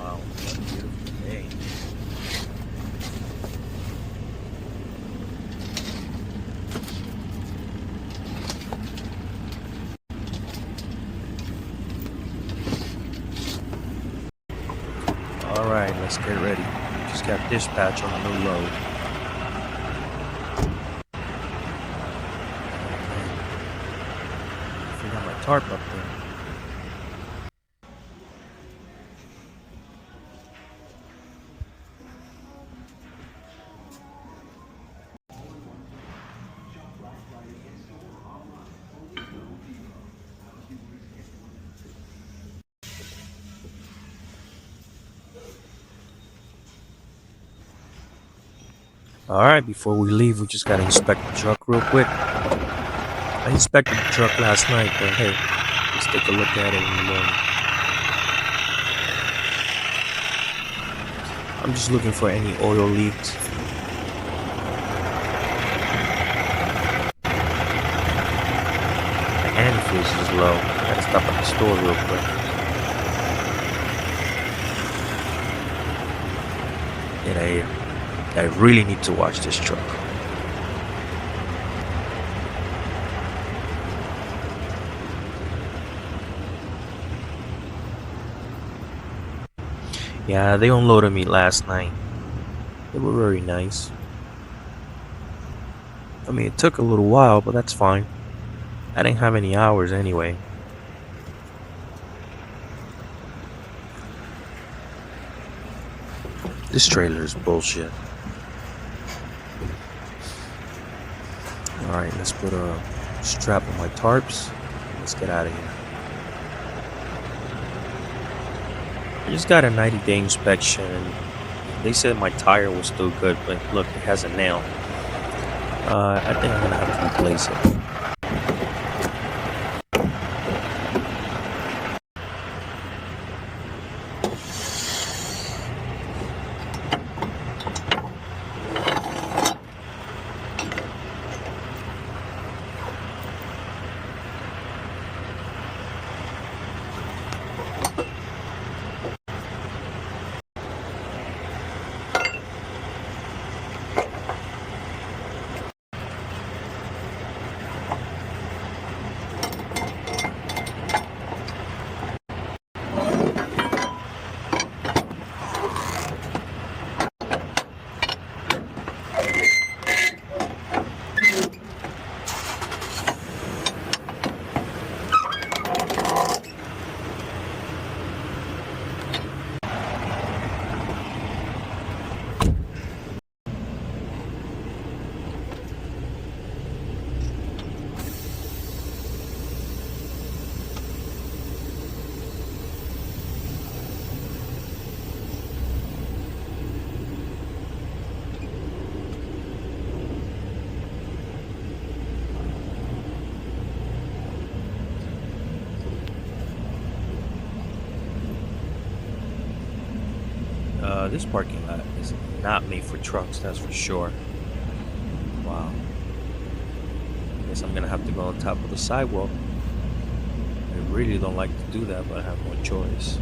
Wow, what a beautiful day. Alright, let's get ready. Just got dispatch on a new load. I forgot my tarp up there. Alright, before we leave, we just gotta inspect the truck real quick. I inspected the truck last night, but hey, let's take a look at it in the morning. I'm just looking for any oil leaks. The antifreeze is low. I gotta stop at the store real quick. And I really need to watch this truck. Yeah, they unloaded me last night. They were very nice. I mean, it took a little while, but that's fine. I didn't have any hours anyway. This trailer is bullshit. Alright, let's put a strap on my tarps. Let's get out of here. I just got a 90-day inspection. They said my tire was still good, but look, it has a nail. I think I'm gonna have to replace it. This parking lot is not made for trucks, that's for sure. Wow. I guess I'm gonna have to go on top of the sidewalk. I really don't like to do that, but I have no choice.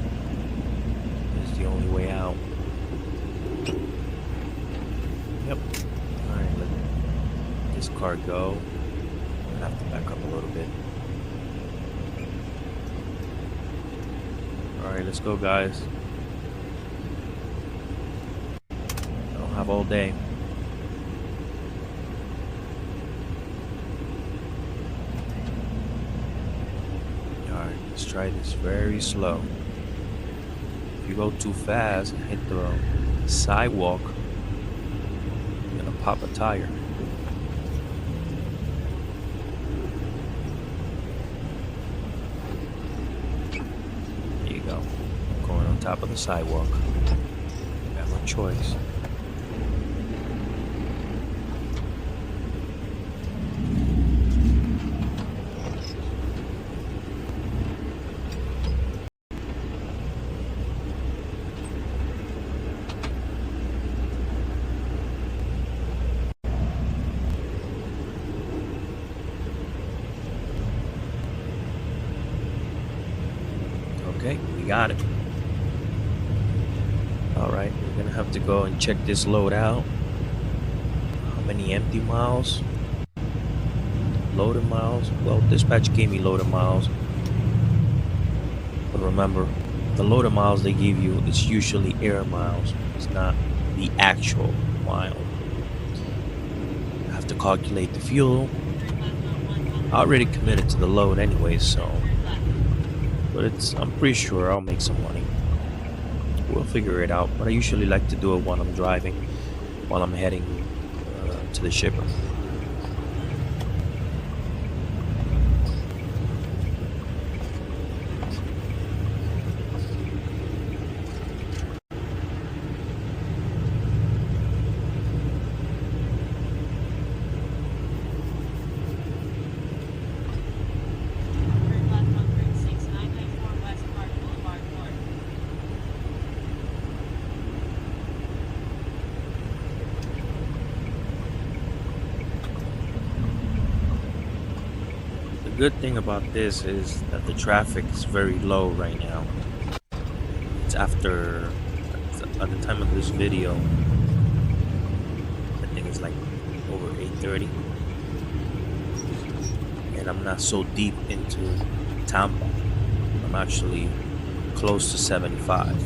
It's the only way out. Yep. Alright, let this car go. I'm gonna have to back up a little bit. Alright, let's go, guys. Have all day. Alright, let's try this very slow. If you go too fast and hit the sidewalk, you're gonna pop a tire. There you go. I'm going on top of the sidewalk. Got no choice. Okay, we got it. All right, we're gonna have to go and check this load out. How many empty miles? Loaded miles? Well, dispatch gave me loaded miles. But remember, the loaded miles they give you is usually air miles. It's not the actual mile. I have to calculate the fuel. I already committed to the load anyway, so. But I'm pretty sure I'll make some money. We'll figure it out. But I usually like to do it while I'm driving, while I'm heading to the shipper. The good thing about this is that the traffic is very low right now. It's after, at the time of this video, I think it's like over 8:30, and I'm not so deep into Tampa. I'm actually close to 75.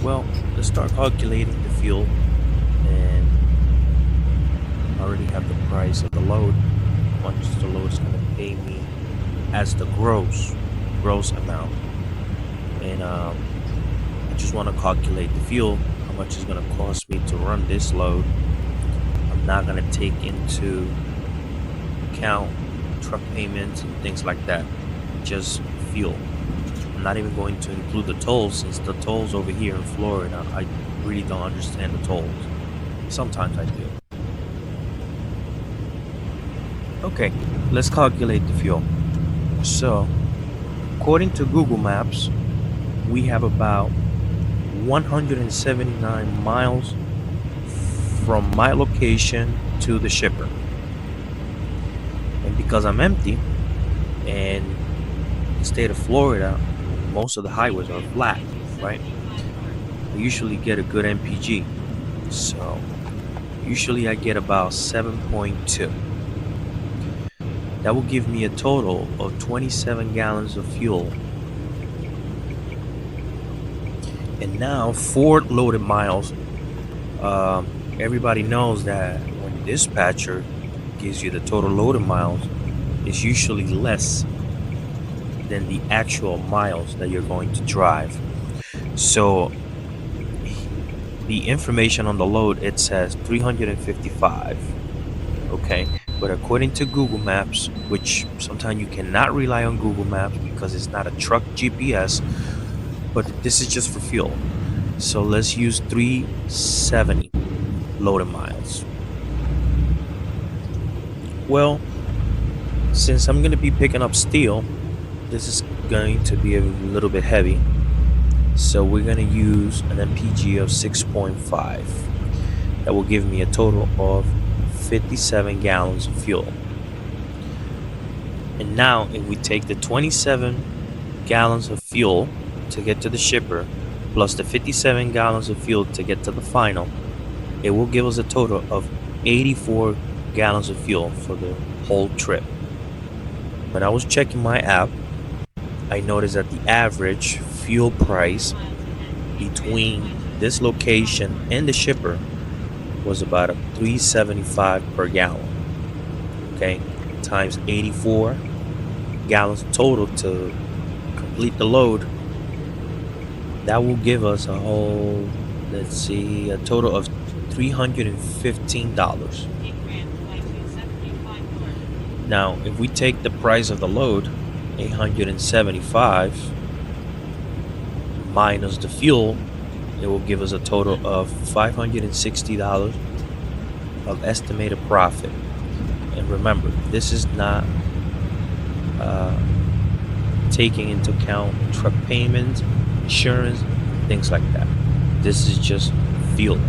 Well, let's start calculating the fuel, and I already have the price of the load. How much the load is going to pay me as the gross amount, and I just want to calculate the fuel. How much is going to cost me to run this load? I'm not going to take into account truck payments and things like that. Just fuel. I'm not even going to include the tolls, since the tolls over here in Florida, I really don't understand the tolls. Sometimes I do. Okay, let's calculate the fuel. So, according to Google Maps, we have about 179 miles from my location to the shipper. And because I'm empty, and in the state of Florida, most of the highways are flat, right? I usually get a good MPG, so usually I get about 7.2. That will give me a total of 27 gallons of fuel. And now for loaded miles, everybody knows that when dispatcher gives you the total loaded miles, it's usually less than the actual miles that you're going to drive. So the information on the load, it says 355. Okay, but according to Google Maps, which sometimes you cannot rely on Google Maps because it's not a truck GPS, but this is just for fuel. So let's use 370 loaded miles. Well, since I'm going to be picking up steel, this is going to be a little bit heavy. So we're going to use an MPG of 6.5. That will give me a total of 57 gallons of fuel. And now if we take the 27 gallons of fuel to get to the shipper plus the 57 gallons of fuel to get to the final, it will give us a total of 84 gallons of fuel for the whole trip. When I was checking my app, I noticed that the average fuel price between this location and the shipper was about $3.75 per gallon. Okay, times 84 gallons total to complete the load. That will give us a whole, let's see, a total of $315. Now, if we take the price of the load, 875, minus the fuel, it will give us a total of $560 of estimated profit. And remember, this is not taking into account truck payments, insurance, things like that. This is just fuel.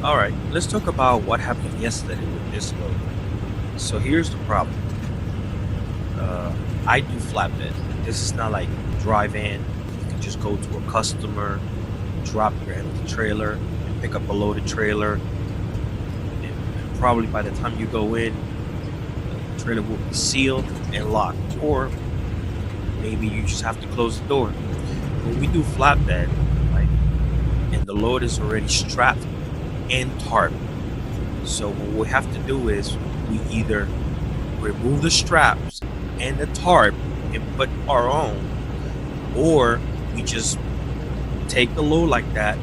All right, let's talk about what happened yesterday with this load. So here's the problem. Uh, I do flatbed. This is not like drive in. You can just go to a customer, drop your empty trailer, and pick up a loaded trailer. And probably by the time you go in, the trailer will be sealed and locked. Or maybe you just have to close the door. When we do flatbed, right, and the load is already strapped and tarp. So what we have to do is we either remove the straps and the tarp and put our own, or we just take the load like that.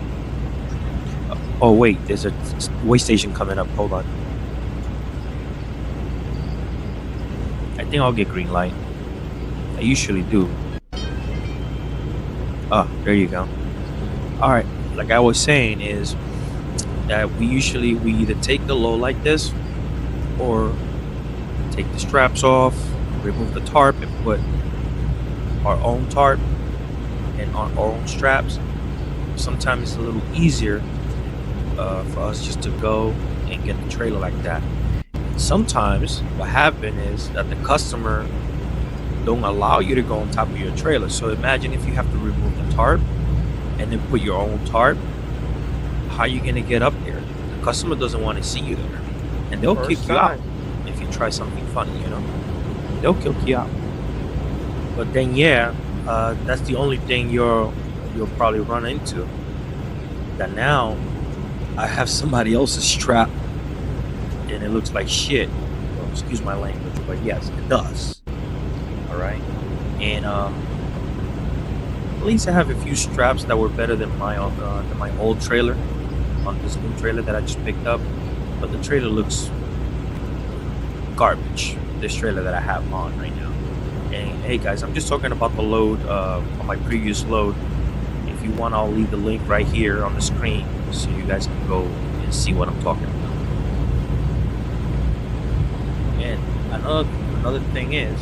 Oh wait, there's a way station coming up. Hold on. I think I'll get green light. I usually do. Oh, there you go. All right. Like I was saying, is that we either take the load like this, or take the straps off, remove the tarp, and put our own tarp and our own straps. Sometimes it's a little easier for us just to go and get the trailer like that. Sometimes what happens is that the customer don't allow you to go on top of your trailer. So imagine if you have to remove the tarp and then put your own tarp. How are you gonna get up there? The customer doesn't want to see you there, and they'll kick you out if you try something funny. They'll kick you out. But then, yeah, that's the only thing you'll probably run into. That now I have somebody else's strap, and it looks like shit. Well, excuse my language, but yes, it does. All right, and at least I have a few straps that were better than my old trailer on this new trailer that I just picked up. But the trailer looks garbage. This trailer that I have on right now. And hey guys, I'm just talking about the load on my previous load. If you want, I'll leave the link right here on the screen so you guys can go and see what I'm talking about. And another thing is,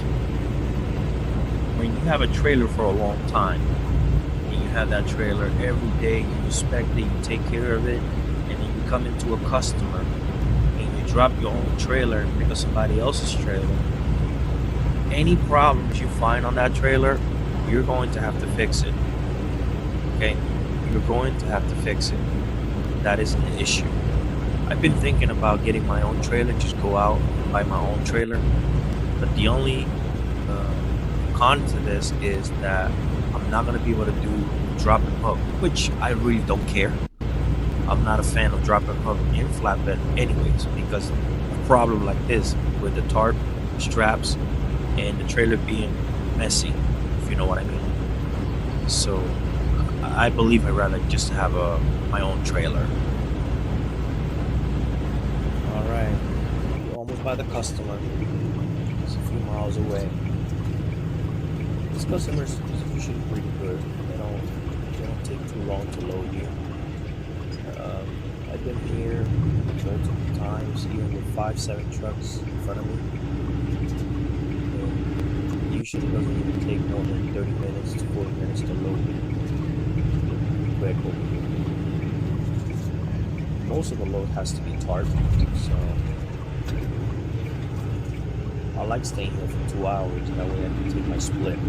when you have a trailer for a long time, and you have that trailer every day, you respect it, you take care of it, and then you come into a customer and you drop your own trailer and pick up somebody else's trailer, any problems you find on that trailer, you're going to have to fix it. Okay? You're going to have to fix it. That is an issue. I've been thinking about getting my own trailer, just go out and buy my own trailer. But the only con to this is that I'm not going to be able to do drop and hook, which I really don't care. I'm not a fan of drop and hook in flatbed anyways, because a problem like this with the tarp, straps, and the trailer being messy, if you know what I mean. So I believe I'd rather just have my own trailer. All right, we're almost by the customer. It's a few miles away. These customers is usually pretty good. They don't take too long to load you. I've been here multiple times, even with 5-7 trucks in front of me. It usually doesn't even take more than 30 minutes to 40 minutes to load. Quick over here. Most of the load has to be tarped, so I like staying here for 2 hours. That way I can take my split. I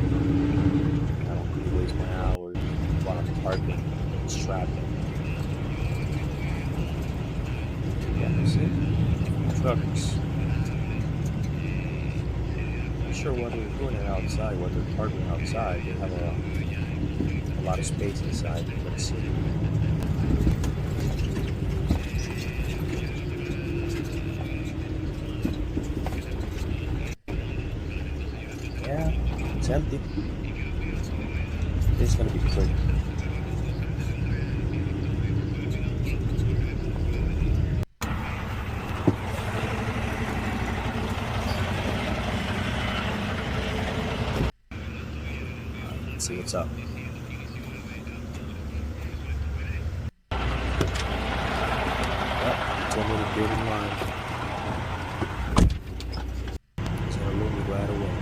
don't really waste my hours while I'm tarping and strapping. Yeah, that's it. Trucks. Not sure what they're doing it outside, what they're tarping outside. They have a lot of space inside. Let's see. Yeah, it's empty. It's gonna be quick. Let's see what's up. Yep, told me to get in line. It's gonna load me right away.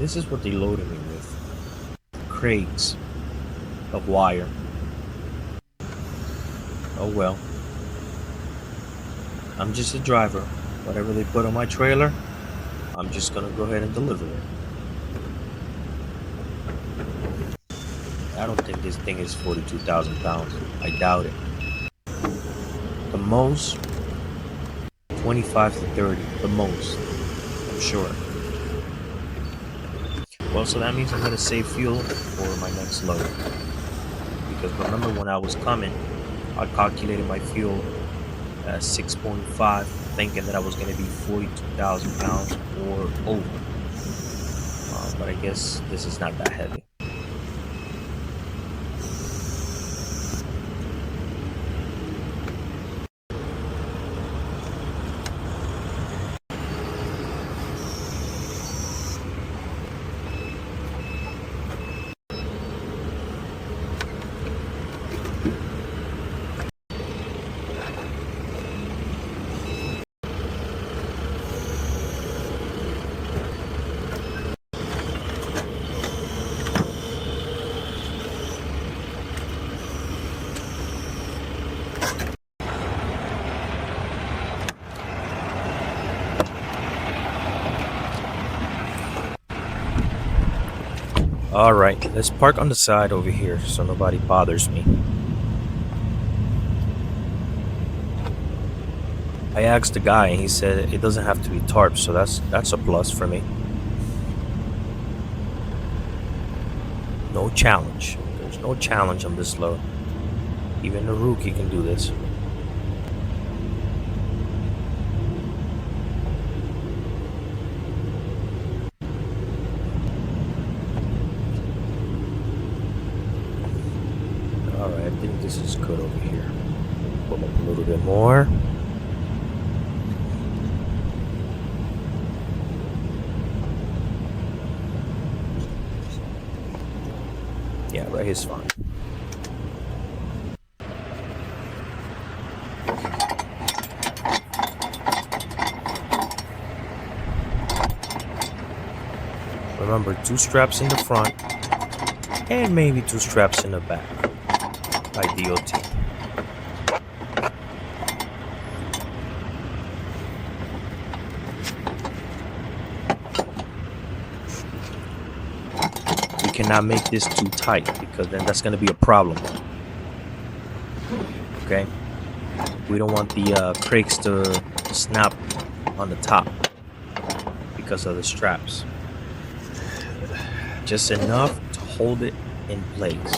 this is what they loaded me with. Crates of wire. Oh well. I'm just a driver. Whatever they put on my trailer, I'm just gonna go ahead and deliver it. I don't think this thing is 42,000 pounds. I doubt it. The most, 25 to 30. The most. I'm sure. Well, so that means I'm gonna save fuel for my next load. Because remember when I was coming, I calculated my fuel at 6.5, thinking that I was gonna be 42,000 pounds or over. But I guess this is not that heavy. Alright, let's park on the side over here so nobody bothers me. I asked the guy and he said it doesn't have to be tarp, so that's a plus for me. No challenge. There's no challenge on this load. Even the rookie can do this. Alright, I think this is good over here. Pull up a little bit more. Yeah, right here's fine. Remember, 2 straps in the front and maybe 2 straps in the back by DOT. We cannot make this too tight because then that's going to be a problem. Okay? We don't want the crates to snap on the top because of the straps. Just enough to hold it in place.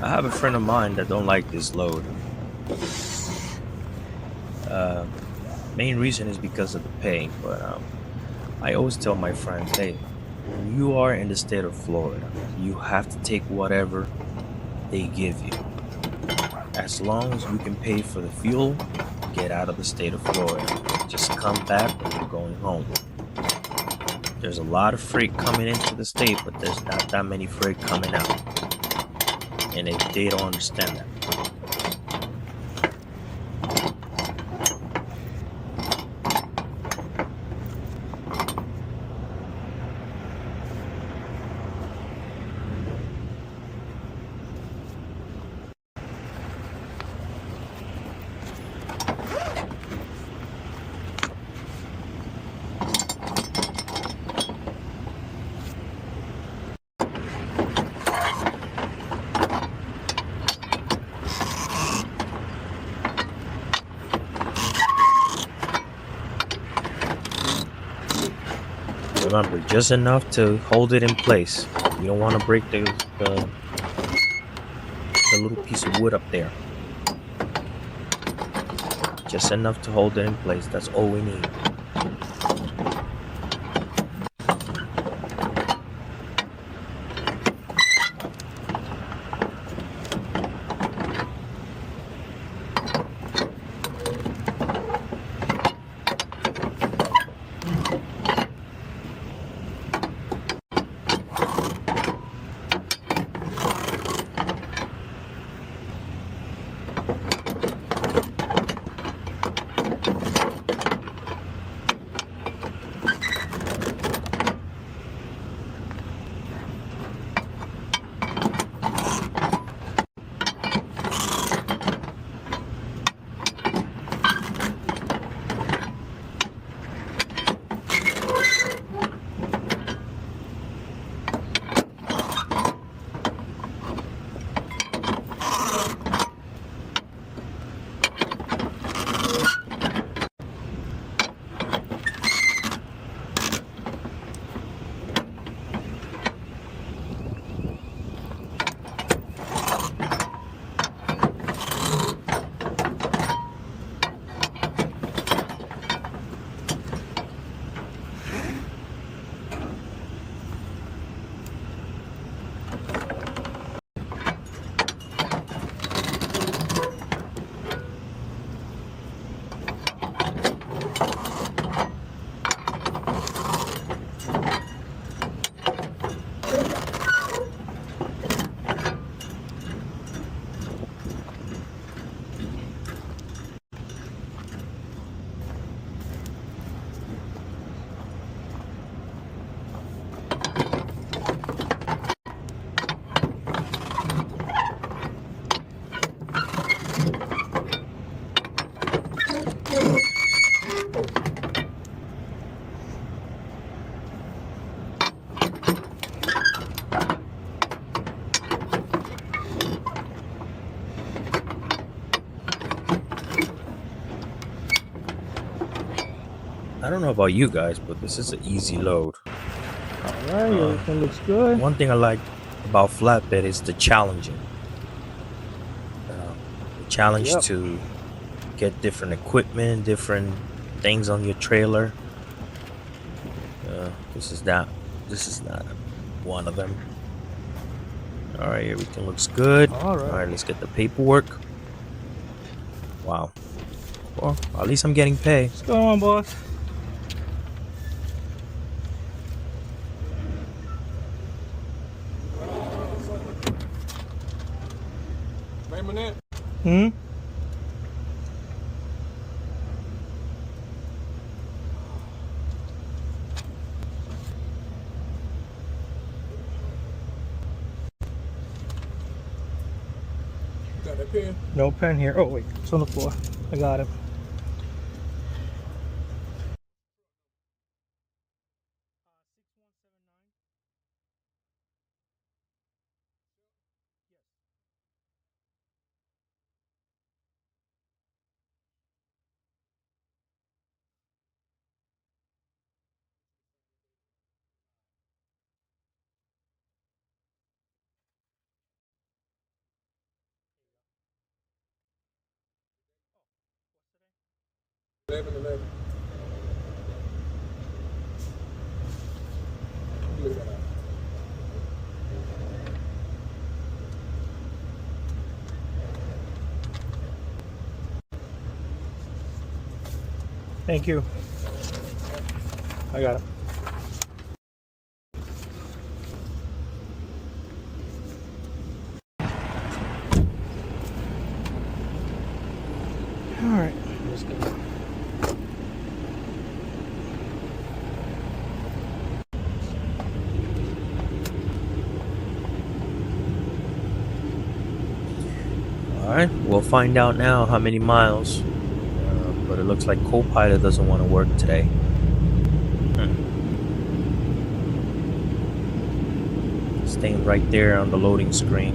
I have a friend of mine that don't like this load. Main reason is because of the pay, but I always tell my friends, hey, when you are in the state of Florida, you have to take whatever they give you. As long as you can pay for the fuel, get out of the state of Florida. Just come back when you're going home. There's a lot of freight coming into the state, but there's not that many freight coming out. And they don't understand that. Remember, just enough to hold it in place. You don't want to break the little piece of wood up there. Just enough to hold it in place. That's all we need. I don't know about you guys, but this is an easy load. Alright, everything looks good. One thing I like about flatbed is the challenging. The challenge to get different equipment, different things on your trailer. This is not one of them. All right, everything looks good. All right, let's get the paperwork. Wow. Well, at least I'm getting paid. What's going on, boss? Hmm? Got that pen? No pen here. Oh, wait. It's on the floor. I got it. Eleven. Look at that. Thank you. I got it. Alright. Let's go. Alright, we'll find out now how many miles. But it looks like Copilot doesn't want to work today. Staying right there on the loading screen.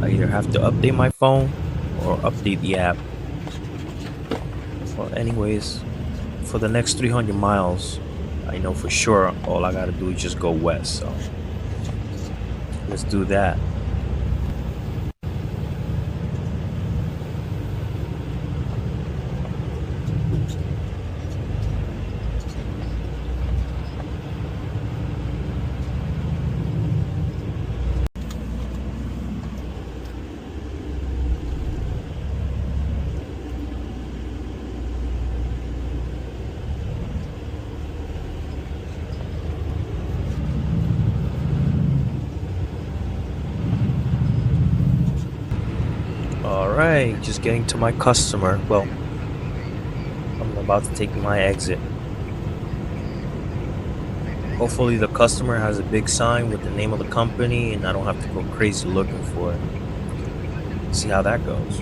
I either have to update my phone or update the app. Well, anyways, for the next 300 miles, I know for sure all I gotta do is just go west. So let's do that. Alright, just getting to my customer. Well, I'm about to take my exit. Hopefully the customer has a big sign with the name of the company and I don't have to go crazy looking for it. See how that goes.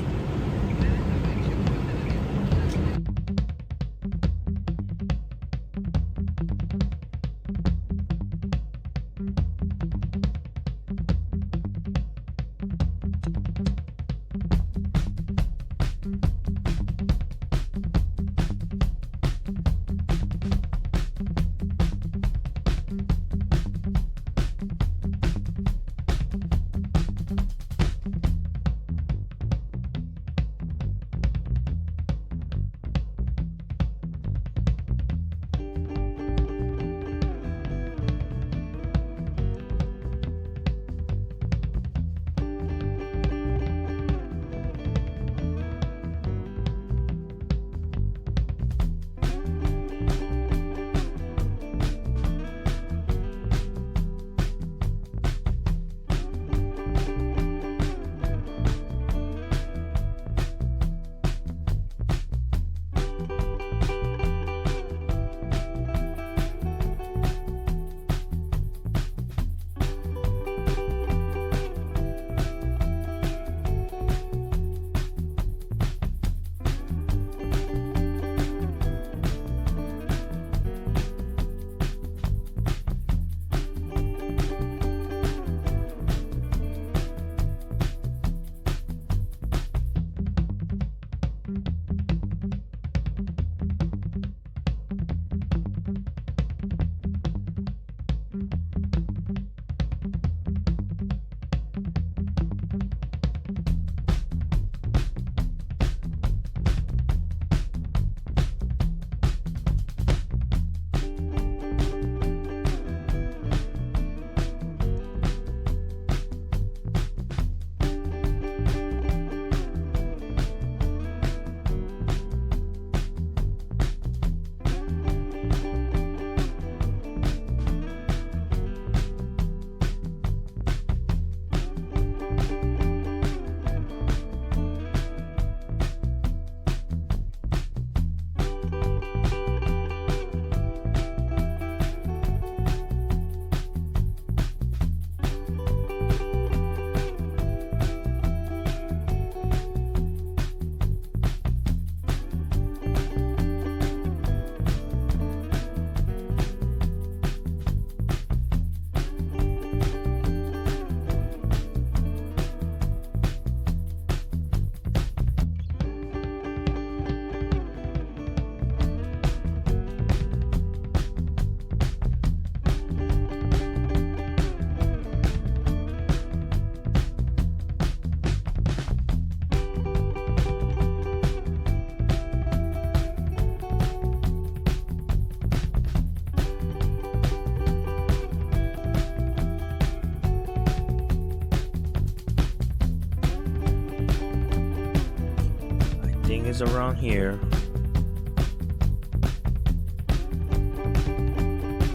Is around here.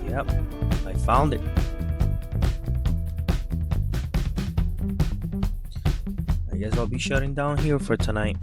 Yep, I found it. I guess I'll be shutting down here for tonight.